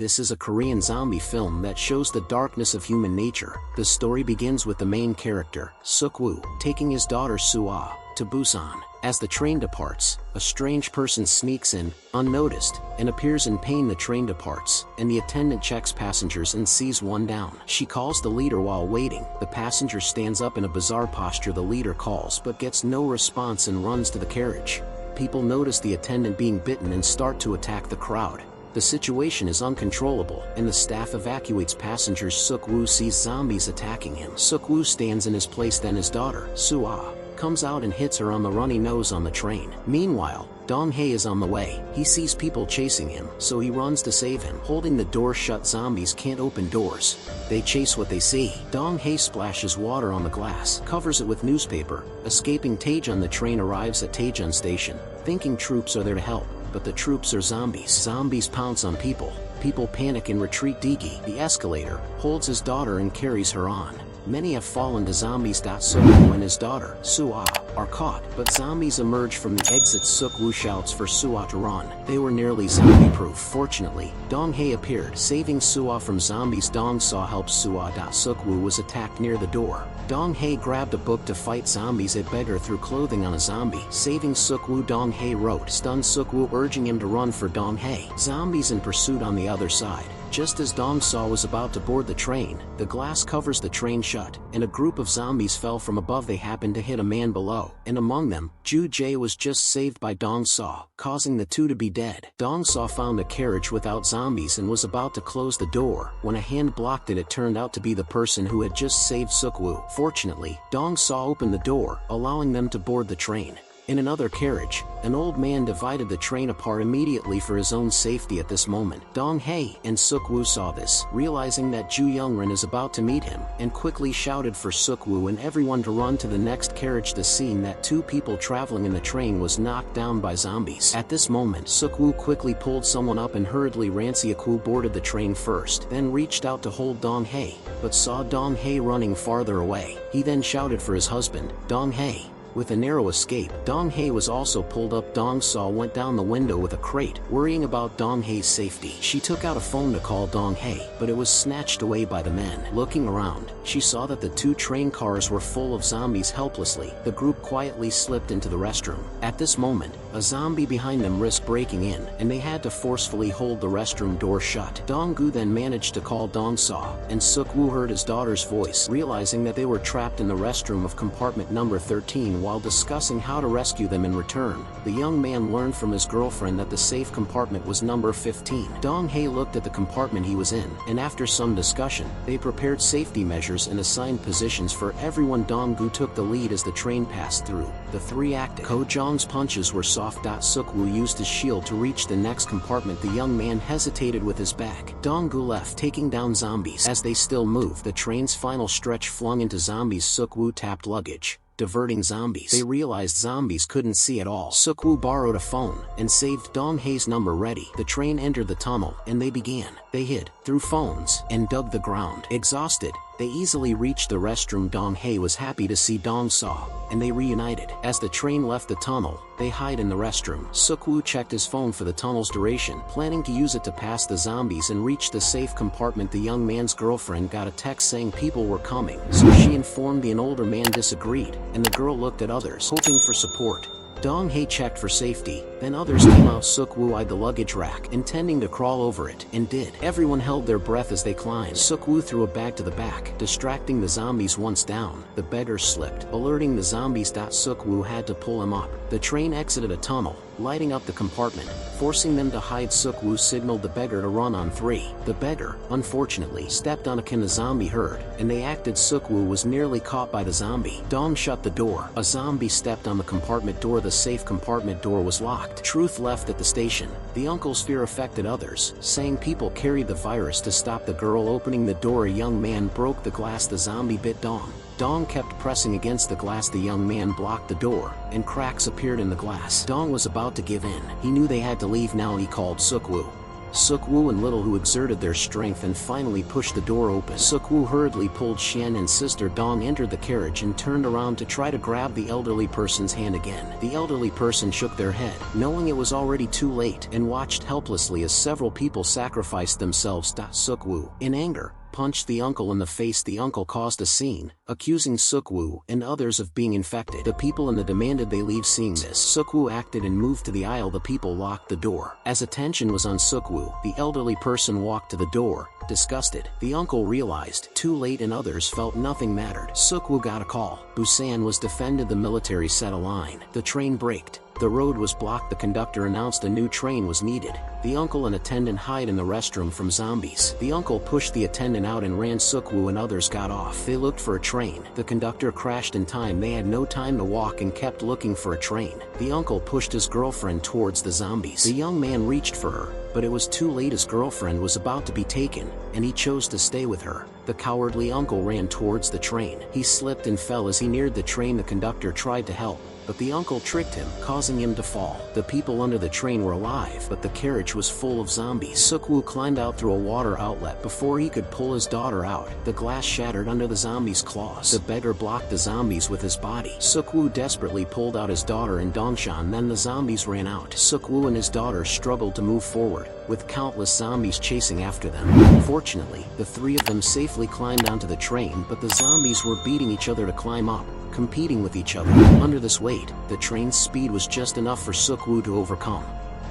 This is a Korean zombie film that shows the darkness of human nature. The story begins with the main character, Suk-woo, taking his daughter Soo-ah to Busan. As the train departs, a strange person sneaks in, unnoticed, and appears in pain. The train departs, and the attendant checks passengers and sees one down. She calls the leader while waiting. The passenger stands up in a bizarre posture. The leader calls but gets no response and runs to the carriage. People notice the attendant being bitten and start to attack the crowd. The situation is uncontrollable, and the staff evacuates passengers. Suk-woo sees zombies attacking him. Suk-woo stands in his place. Then his daughter, Soo-ah, comes out and hits her on the runny nose on the train. Meanwhile, Dong-hae is on the way. He sees people chasing him, so he runs to save him. Holding the door shut, zombies can't open doors. They chase what they see. Dong-hae splashes water on the glass, covers it with newspaper. Escaping Taejeon, the train arrives at Taejeon station, thinking troops are there to help, but the troops are zombies. Zombies pounce on people. People panic and retreat. Digi, the escalator, holds his daughter and carries her on. Many have fallen to zombies. Suk-woo and his daughter, Soo-ah, are caught, but zombies emerge from the exits. Suk-woo shouts for Soo-ah to run. They were nearly zombie-proof. Fortunately, Dong-hae appeared, saving Soo-ah from zombies. Dong-saw helps Soo-ah. Suk-woo was attacked near the door. Dong-hae grabbed a book to fight zombies. It beggar threw clothing on a zombie, saving Suk-woo. Dong-hae wrote, stunned Suk-woo, urging him to run for Dong-hae. Zombies in pursuit on the other side. Just as Dong-saw was about to board the train, the glass covers the train shut, and a group of zombies fell from above. They happened to hit a man below, and among them, Ju-jae was just saved by Dong-saw, causing the two to be dead. Dong-saw found a carriage without zombies and was about to close the door. When a hand blocked it, it turned out to be the person who had just saved Suk-woo. Fortunately, Dong-saw opened the door, allowing them to board the train. In another carriage, an old man divided the train apart immediately for his own safety. At this moment, Dong-hae and Suk-woo saw this, realizing that Ju Youngrin is about to meet him, and quickly shouted for Suk-woo and everyone to run to the next carriage. The scene that two people traveling in the train was knocked down by zombies. At this moment, Suk-woo quickly pulled someone up and hurriedly ran. Suk-woo boarded the train first, then reached out to hold Dong-hae, but saw Dong-hae running farther away. He then shouted for his husband, Dong-hae. With a narrow escape, Dong-hae was also pulled up. Dong-saw went down the window with a crate, worrying about Dong-hae's safety. She took out a phone to call Dong-hae, but it was snatched away by the men. Looking around, she saw that the two train cars were full of zombies. Helplessly, the group quietly slipped into the restroom. At this moment, a zombie behind them risked breaking in, and they had to forcefully hold the restroom door shut. Dong-gu then managed to call Dong-saw, and Suk-woo heard his daughter's voice, realizing that they were trapped in the restroom of compartment number 13. While discussing how to rescue them in return, the young man learned from his girlfriend that the safe compartment was number 15. Dong-hae looked at the compartment he was in, and after some discussion, they prepared safety measures and assigned positions for everyone. Dong-gu took the lead as the train passed through. The three acted. Ko-jong's punches were soft. Suk-woo used his shield to reach the next compartment. The young man hesitated with his back. Dong-gu left, taking down zombies. As they still moved, the train's final stretch flung into zombies. Suk-woo tapped luggage, diverting zombies. They realized zombies couldn't see at all. Suk-woo borrowed a phone and saved Dong-hae's number. Ready, the train entered the tunnel, and they began. They hid, threw phones, and dug the ground. Exhausted, they easily reached the restroom. Dong-hae was happy to see Dong-saw, and they reunited. As the train left the tunnel, they hide in the restroom. Suk-woo checked his phone for the tunnel's duration, planning to use it to pass the zombies and reach the safe compartment. The young man's girlfriend got a text saying people were coming, so she informed an older man disagreed, and the girl looked at others, hoping for support. Dong-hae checked for safety, then others came out. Suk-woo eyed the luggage rack, intending to crawl over it, and did. Everyone held their breath as they climbed. Suk-woo threw a bag to the back, distracting the zombies. Once down, the beggar slipped, alerting the zombies. Suk-woo had to pull him up. The train exited a tunnel, lighting up the compartment, forcing them to hide. Suk-woo signaled the beggar to run on 3. The beggar, unfortunately, stepped on a can. The zombie heard, and they acted. Suk-woo was nearly caught by the zombie. Dong shut the door. A zombie stepped on the compartment door. The safe compartment door was locked. Truth left at the station. The uncle's fear affected others, saying people carried the virus. To stop the girl opening the door, a young man broke the glass. The zombie bit Dong. Dong kept pressing against the glass. The young man blocked the door, and cracks appeared in the glass. Dong was about to give in. He knew they had to leave now. He called Suk-woo. Suk-woo and Little Woo exerted their strength and finally pushed the door open. Suk-woo hurriedly pulled Shen and Sister Dong entered the carriage and turned around to try to grab the elderly person's hand again. The elderly person shook their head, knowing it was already too late, and watched helplessly as several people sacrificed themselves. Suk-woo, in anger, punched the uncle in the face. The uncle caused a scene, accusing Suk-woo and others of being infected. The people in the demanded they leave. Seeing this, Suk-woo acted and moved to the aisle. The people locked the door. As attention was on Suk-woo, the elderly person walked to the door, disgusted. The uncle realized, too late, and others felt nothing mattered. Suk-woo got a call. Busan was defended. The military set a line. The train braked. The road was blocked. The conductor announced a new train was needed. The uncle and attendant hide in the restroom from zombies. The uncle pushed the attendant out and ran. Suk-woo and others got off. They looked for a train. The conductor crashed in time. They had no time to walk and kept looking for a train. The uncle pushed his girlfriend towards the zombies. The young man reached for her, but it was too late. His girlfriend was about to be taken, and he chose to stay with her. The cowardly uncle ran towards the train. He slipped and fell as he neared the train. The conductor tried to help, but the uncle tricked him, causing him to fall. The people under the train were alive, but the carriage was full of zombies. Suk-woo climbed out through a water outlet before he could pull his daughter out. The glass shattered under the zombies' claws. The beggar blocked the zombies with his body. Suk-woo desperately pulled out his daughter and Dongshan. Then the zombies ran out. Suk-woo and his daughter struggled to move forward, with countless zombies chasing after them. Fortunately, the three of them safely climbed onto the train, but the zombies were beating each other to climb up, competing with each other. Under this weight, the train's speed was just enough for Suk-woo to overcome.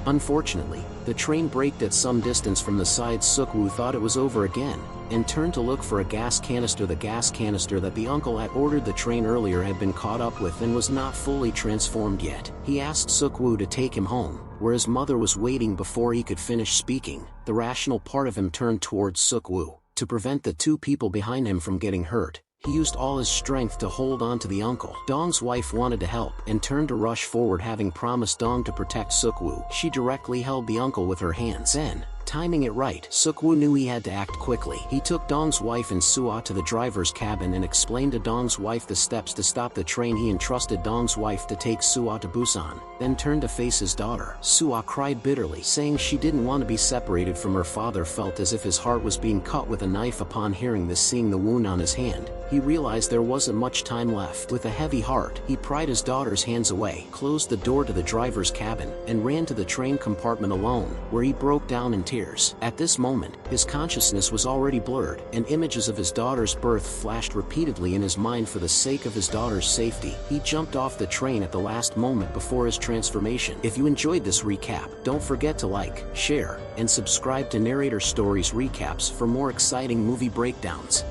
Unfortunately, the train braked at some distance from the side. Suk-woo thought it was over again, and turned to look for a gas canister. The gas canister that the uncle had ordered the train earlier had been caught up with and was not fully transformed yet. He asked Suk-woo to take him home, where his mother was waiting. Before he could finish speaking, the rational part of him turned towards Suk-woo. To prevent the two people behind him from getting hurt, he used all his strength to hold on to the uncle. Dong's wife wanted to help and turned to rush forward, having promised Dong to protect Suk-woo. She directly held the uncle with her hands. Then, timing it right, Suk-woo knew he had to act quickly. He took Dong's wife and Suah to the driver's cabin and explained to Dong's wife the steps to stop the train. He entrusted Dong's wife to take Suah to Busan, then turned to face his daughter. Suah cried bitterly, saying she didn't want to be separated from her father. Felt as if his heart was being cut with a knife. Upon hearing this, seeing the wound on his hand, he realized there wasn't much time left. With a heavy heart, he pried his daughter's hands away, closed the door to the driver's cabin, and ran to the train compartment alone, where he broke down in tears. At this moment, his consciousness was already blurred, and images of his daughter's birth flashed repeatedly in his mind. For the sake of his daughter's safety, he jumped off the train at the last moment before his transformation. If you enjoyed this recap, don't forget to like, share, and subscribe to Narrator Stories Recaps for more exciting movie breakdowns.